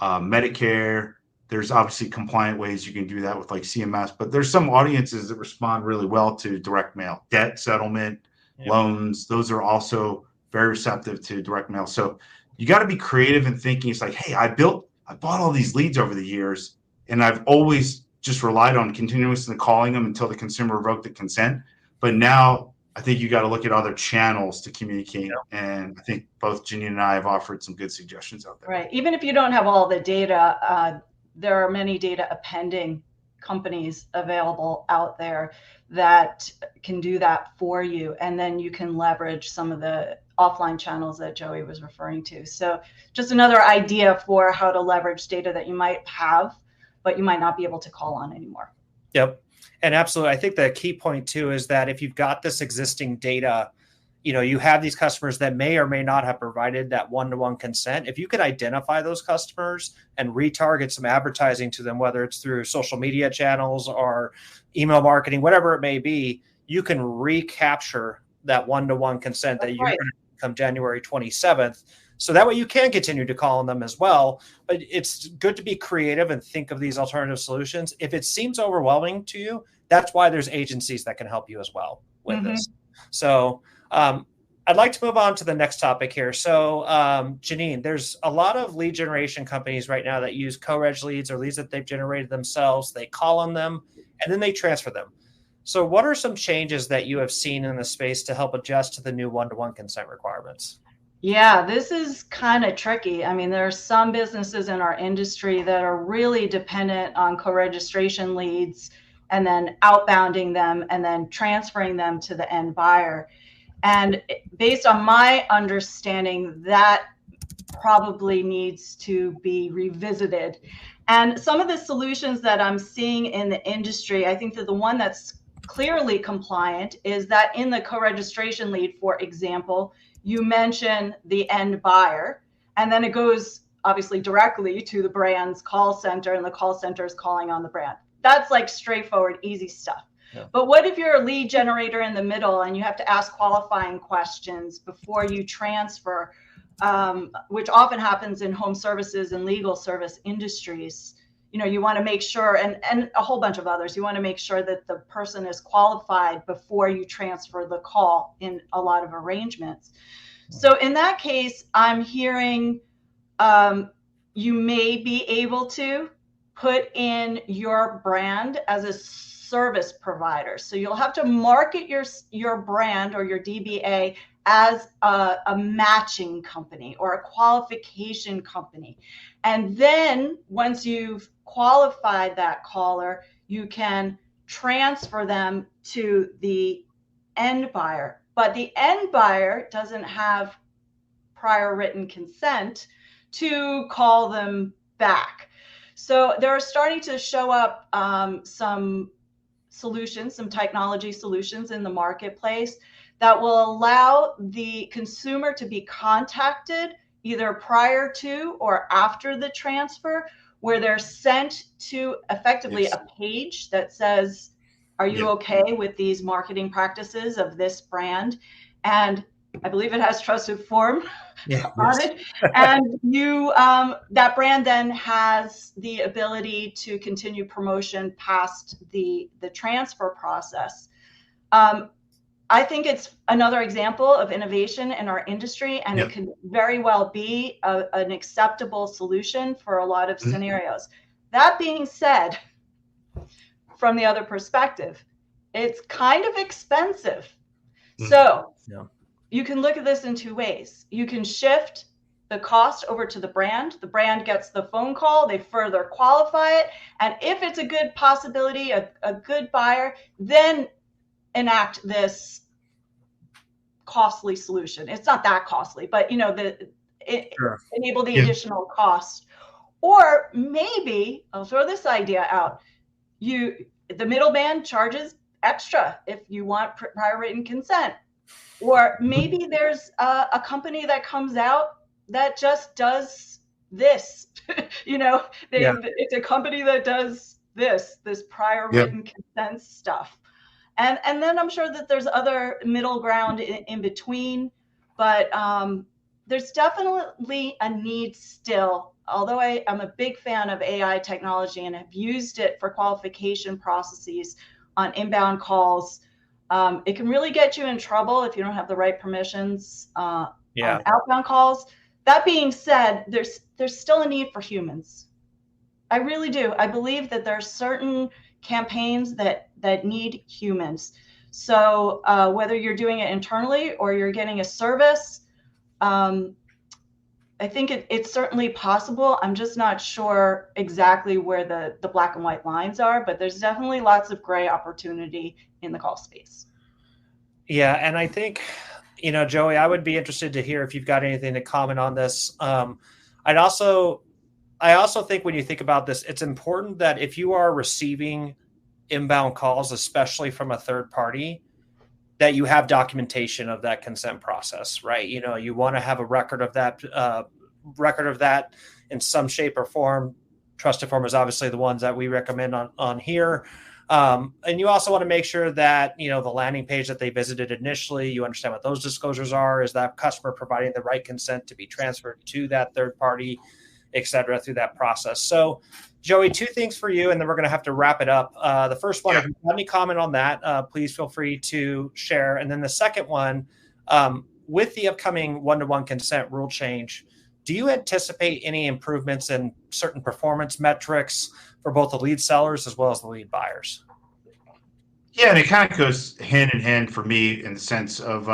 Medicare, there's obviously compliant ways you can do that with like CMS, but there's some audiences that respond really well to direct mail. Debt settlement, loans, those are also very receptive to direct mail. So you got to be creative in thinking. It's like, hey, I bought all these leads over the years, and I've always just relied on continuously calling them until the consumer revoked the consent. But now I think you got to look at other channels to communicate. And I think both Jennine and I have offered some good suggestions out there. Right. Even if you don't have all the data, there are many data appending companies available out there that can do that for you. And then you can leverage some of the offline channels that Joey was referring to. So just another idea for how to leverage data that you might have, but you might not be able to call on anymore. Yep. And absolutely. I think the key point too is that if you've got this existing data, you have these customers that may or may not have provided that one-to-one consent. If you could identify those customers and retarget some advertising to them, whether it's through social media channels or email marketing, whatever it may be, you can recapture that one-to-one consent that you're going to come January 27th. So that way you can continue to call on them as well. But it's good to be creative and think of these alternative solutions. If it seems overwhelming to you, that's why there's agencies that can help you as well with this. So I'd like to move on to the next topic here. So Jennine, there's a lot of lead generation companies right now that use co-reg leads or leads that they've generated themselves. They call on them and then they transfer them. So what are some changes that you have seen in the space to help adjust to the new one-to-one consent requirements? Yeah, this is kind of tricky. I mean, there are some businesses in our industry that are really dependent on co-registration leads and then outbounding them and then transferring them to the end buyer. And based on my understanding, that probably needs to be revisited. And some of the solutions that I'm seeing in the industry, I think that the one that's clearly compliant is that in the co-registration lead, for example, you mention the end buyer, and then it goes obviously directly to the brand's call center, and the call center is calling on the brand. That's like straightforward, easy stuff. Yeah. But what if you're a lead generator in the middle and you have to ask qualifying questions before you transfer, which often happens in home services and legal service industries? You want to make sure, and a whole bunch of others, you want to make sure that the person is qualified before you transfer the call in a lot of arrangements. So in that case, I'm hearing you may be able to put in your brand as a service provider. So you'll have to market your brand or your DBA as a matching company or a qualification company. And then once you've qualified that caller, you can transfer them to the end buyer. But the end buyer doesn't have prior written consent to call them back. So there are starting to show up some solutions, some technology solutions in the marketplace that will allow the consumer to be contacted either prior to or after the transfer, where they're sent to effectively a page that says, are you okay with these marketing practices of this brand? And I believe it has trusted form on it. And you, that brand then has the ability to continue promotion past the transfer process. I think it's another example of innovation in our industry, and it could very well be an acceptable solution for a lot of scenarios. That being said, from the other perspective, it's kind of expensive. So you can look at this in two ways. You can shift the cost over to the brand. The brand gets the phone call, they further qualify it. And if it's a good possibility, a good buyer, then enact this costly solution. It's not that costly, but Sure. enable the Yeah. additional cost. Or maybe I'll throw this idea out. The middleman charges extra if you want prior written consent. Or maybe there's a company that comes out that just does this. It's a company that does this prior written consent stuff. And then I'm sure that there's other middle ground in between, but there's definitely a need still. Although I'm a big fan of AI technology and have used it for qualification processes on inbound calls, it can really get you in trouble if you don't have the right permissions on outbound calls. That being said, there's still a need for humans. I really do. I believe that there are certain campaigns that need humans. So whether you're doing it internally or you're getting a service, I think it's certainly possible. I'm just not sure exactly where the black and white lines are, but there's definitely lots of gray opportunity in the call space. Yeah, and I think, Joey, I would be interested to hear if you've got anything to comment on this. I also think when you think about this, it's important that if you are receiving inbound calls, especially from a third party, that you have documentation of that consent process, right? You want to have a record of that in some shape or form. Trusted form is obviously the ones that we recommend on here. And you also want to make sure that, the landing page that they visited initially, you understand what those disclosures are. Is that customer providing the right consent to be transferred to that third party, et cetera, through that process? So, Joey, two things for you, and then we're going to have to wrap it up. The first one, if you have any comment on that, please feel free to share. And then the second one, with the upcoming one-to-one consent rule change, do you anticipate any improvements in certain performance metrics for both the lead sellers as well as the lead buyers? Yeah, and it kind of goes hand in hand for me in the sense of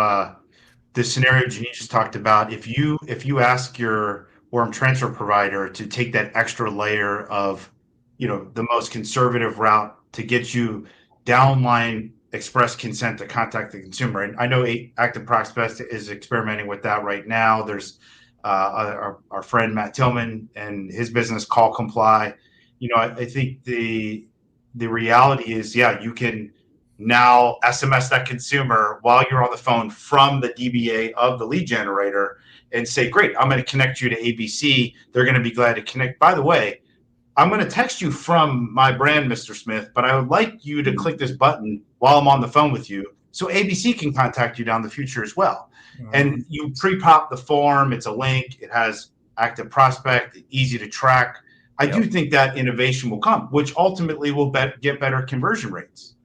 the scenario Jennine just talked about. If you ask your warm transfer provider to take that extra layer of, the most conservative route to get you downline express consent to contact the consumer, and I know Active Prospect is experimenting with that right now. There's our friend Matt Tillman and his business Call Comply. I think the reality is, you can now SMS that consumer while you're on the phone from the DBA of the lead generator and say, great, I'm going to connect you to ABC. They're going to be glad to connect. By the way, I'm going to text you from my brand, Mr. Smith, but I would like you to click this button while I'm on the phone with you so ABC can contact you down the future as well. Mm-hmm. And you pre-pop the form. It's a link. It has Active Prospect, easy to track. I do think that innovation will come, which ultimately will get better conversion rates.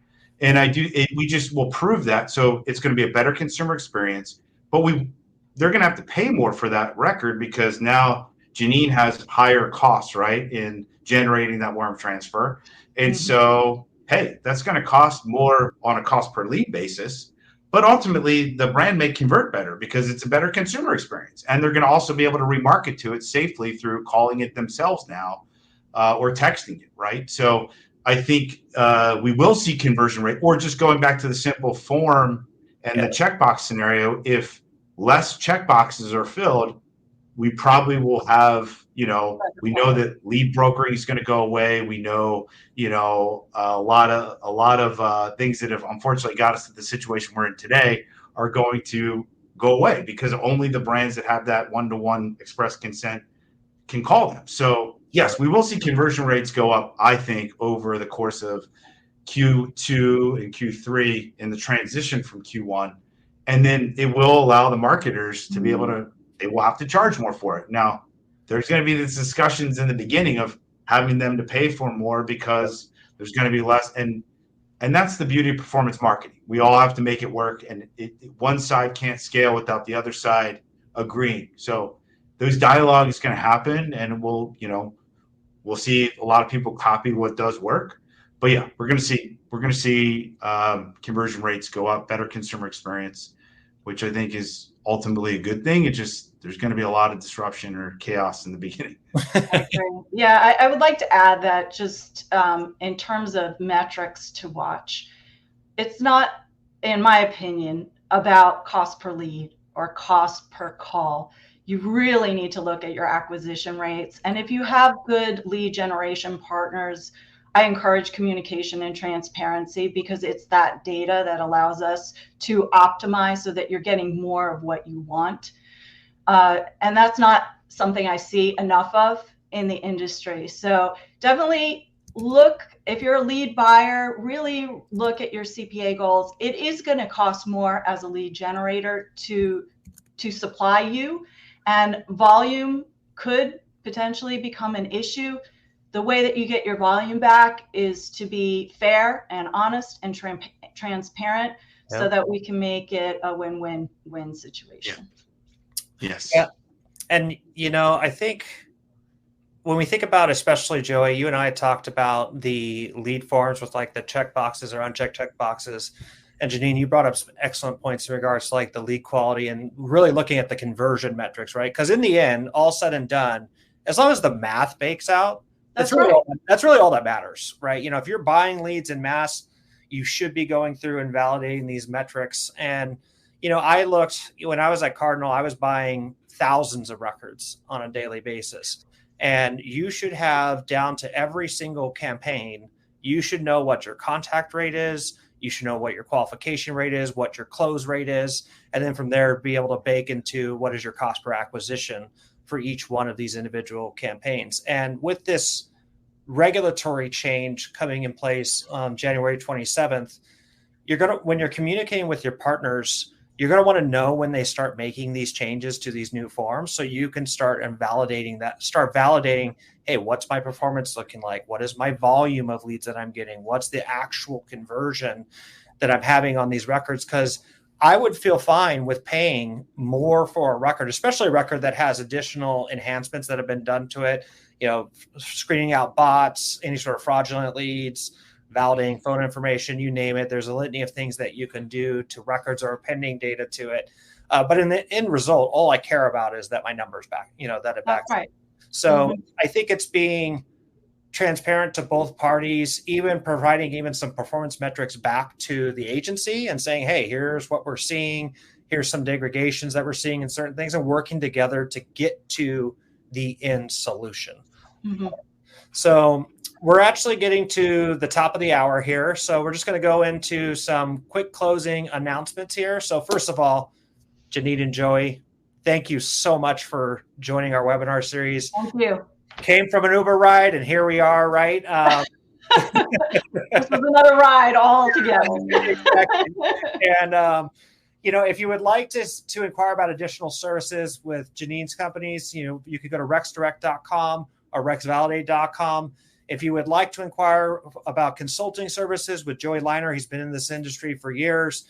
And we just will prove that. So it's going to be a better consumer experience, but they're going to have to pay more for that record because now Jennine has higher costs, right, in generating that warm transfer. And so, hey, that's going to cost more on a cost per lead basis. But ultimately, the brand may convert better because it's a better consumer experience. And they're going to also be able to remarket to it safely through calling it themselves now or texting it, right? So I think we will see conversion rate, or just going back to the simple form and the checkbox scenario. If less checkboxes are filled, we probably will have, we know that lead brokering is going to go away. We know, a lot of things that have unfortunately got us to the situation we're in today are going to go away because only the brands that have that one-to-one express consent can call them. So yes, we will see conversion rates go up, I think, over the course of Q2 and Q3 in the transition from Q1. And then it will allow the marketers to be able to, they will have to charge more for it. Now, there's going to be these discussions in the beginning of having them to pay for more because there's going to be less. And that's the beauty of performance marketing. We all have to make it work. And one side can't scale without the other side agreeing. So those dialogue is going to happen, and we'll see a lot of people copy what does work. But yeah, we're going to see conversion rates go up, better consumer experience, which I think is ultimately a good thing. There's going to be a lot of disruption or chaos in the beginning. Yeah, I would like to add that just in terms of metrics to watch, it's not, in my opinion, about cost per lead or cost per call. You really need to look at your acquisition rates. And if you have good lead generation partners, I encourage communication and transparency, because it's that data that allows us to optimize so that you're getting more of what you want. And that's not something I see enough of in the industry. So definitely look, if you're a lead buyer, really look at your CPA goals. It is going to cost more as a lead generator to supply you, and volume could potentially become an issue. The way that you get your volume back is to be fair and honest and transparent, so that we can make it a win-win-win situation. Yes. Yeah. And, I think when we think about, especially Joey, you and I talked about the lead forms with like the check boxes or unchecked check boxes. And Jennine, you brought up some excellent points in regards to like the lead quality and really looking at the conversion metrics, right? Because in the end, all said and done, as long as the math bakes out, that's really all that matters, right? If you're buying leads in mass, you should be going through and validating these metrics. And, I looked, when I was at Cardinal, I was buying thousands of records on a daily basis. And you should have, down to every single campaign, you should know what your contact rate is. You should know what your qualification rate is, what your close rate is. And then from there, be able to bake into what is your cost per acquisition for each one of these individual campaigns. And with this regulatory change coming in place on January 27th, when you're communicating with your partners, you're going to want to know when they start making these changes to these new forms, so you can start validating, hey, what's my performance looking like? What is my volume of leads that I'm getting? What's the actual conversion that I'm having on these records? Because I would feel fine with paying more for a record, especially a record that has additional enhancements that have been done to it, screening out bots, any sort of fraudulent leads, validating phone information, you name it. There's a litany of things that you can do to records or pending data to it. But in the end result, all I care about is that my number's back, that it backs. Right. So I think it's being transparent to both parties, even providing even some performance metrics back to the agency and saying, hey, here's what we're seeing. Here's some degradations that we're seeing in certain things, and working together to get to the end solution. Mm-hmm. So we're actually getting to the top of the hour here. So we're just going to go into some quick closing announcements here. So first of all, Jennine and Joey, thank you so much for joining our webinar series. Thank you. Came from an Uber ride, and here we are, right? This was another ride all together. Exactly. And, if you would like to inquire about additional services with Jennine's companies, you could go to rexdirect.com or rexvalidate.com. If you would like to inquire about consulting services with Joey Liner, he's been in this industry for years.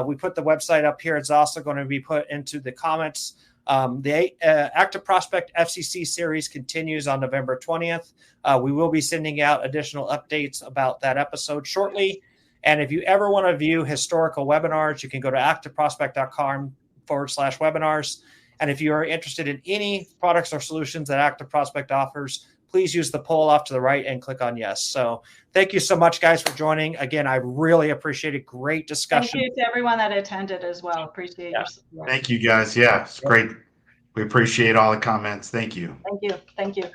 We put the website up here. It's also going to be put into the comments. The Active Prospect FCC series continues on November 20th. We will be sending out additional updates about that episode shortly. And if you ever want to view historical webinars, you can go to activeprospect.com/webinars. And if you are interested in any products or solutions that Active Prospect offers, please use the poll off to the right and click on yes. So thank you so much, guys, for joining. Again, I really appreciate it. Great discussion. Thank you to everyone that attended as well. Appreciate your support. Thank you, guys. Yeah, it's great. We appreciate all the comments. Thank you. Thank you. Thank you.